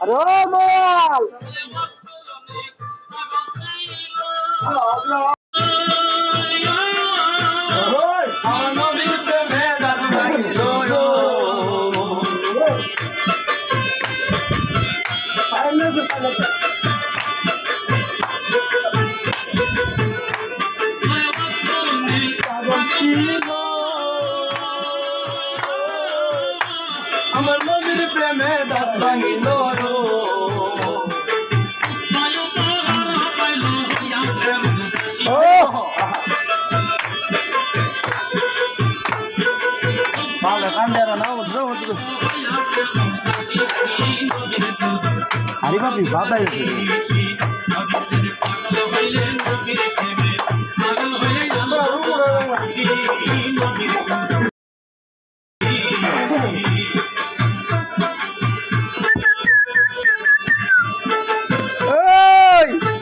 Romal! আমার নবীর প্রেমে দাঁত ভাঙিল আরে বাপি বাবাই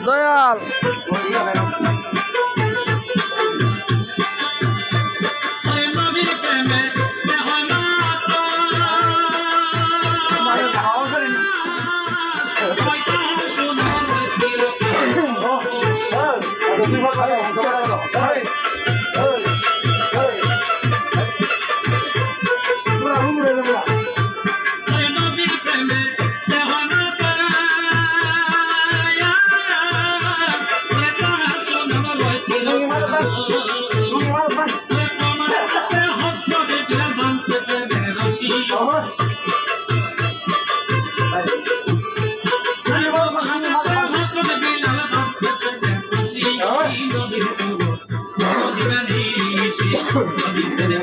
দয়াল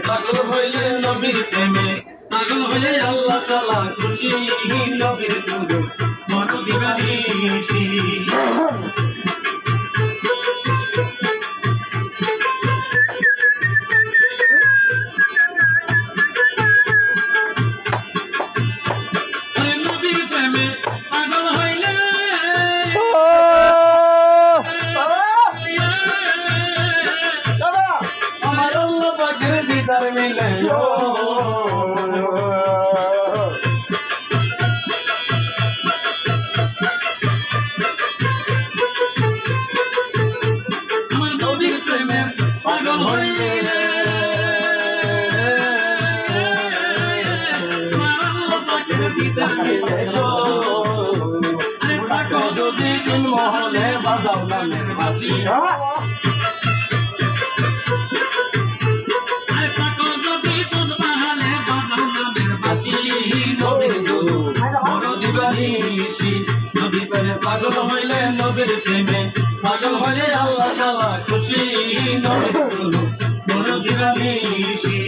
পাগল হইলে নবীর প্রেমে পাগল হইলে আল্লাহ তাআলা খুশি নবীর দুধ মন দিবানিশি নবীর প্রেমে পাগল হইলে আমার আল্লাহ পাকের দিদার মিলে আমার নবীর প্রেমে পাগল হইলে আমার আল্লাহ পাকের দিদার মিলে আরে তাকো যদি দিন মহলে বাজাও নামের বাঁশি পাগল হইলে নবীর প্রেমে পাগল হইলে আল্লাহ তাআলা খুশি নবীর বড় দিবানিশি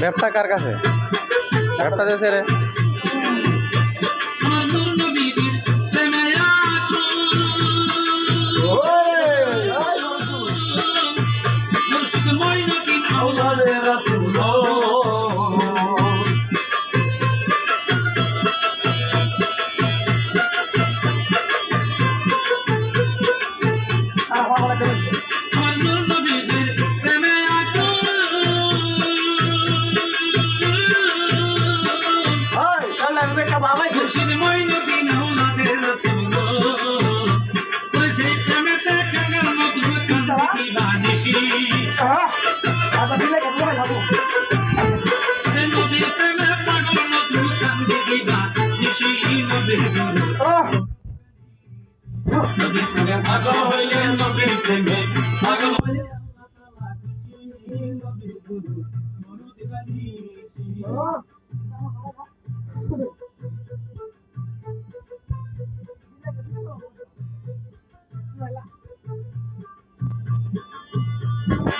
ব্যবসা কার কাছে ব্যবসা দিয়েছে রে আমার নূর নবীর প্রেমে মুর্শিদ মঈনুদ্দিন আওলাদে রাসূল Apa bila kamu নবীর দুরূদ মরু দিবানিশি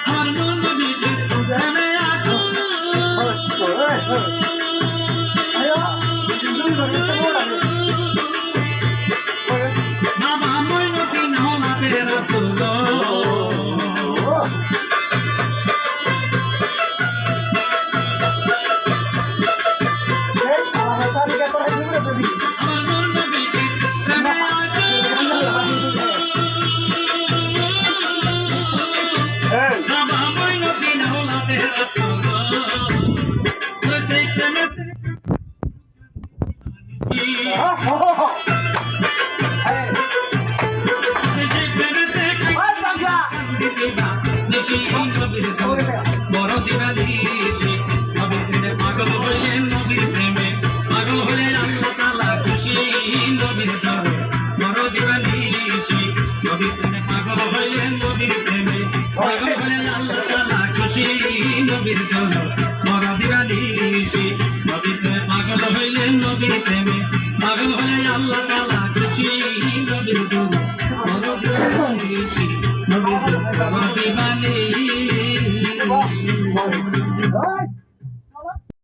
আমার মন নবীর প্রেমে আগুন বাবা মঈনুদ্দিন হলাতে রাসূল বড় দিবানিশি নবীর প্রেমে পাগল হইলেন নবীর প্রেমে পাগল হলে আল্লাহ তাআলা খুশি নবীর দরে বড় দিবানিশি নবীর প্রেমে পাগল হইলেন নবীর প্রেমে পাগল হলে আল্লাহ তাআলা খুশি নবীর দরে বড় দিবানিশি নবীর প্রেমে পাগল হইলেন নবীর প্রেমে পাগল হলে আল্লাহ তাআলা খুশি নবীর দরে বড় দিবানিশি নবীর দরে বড় দিবানিশি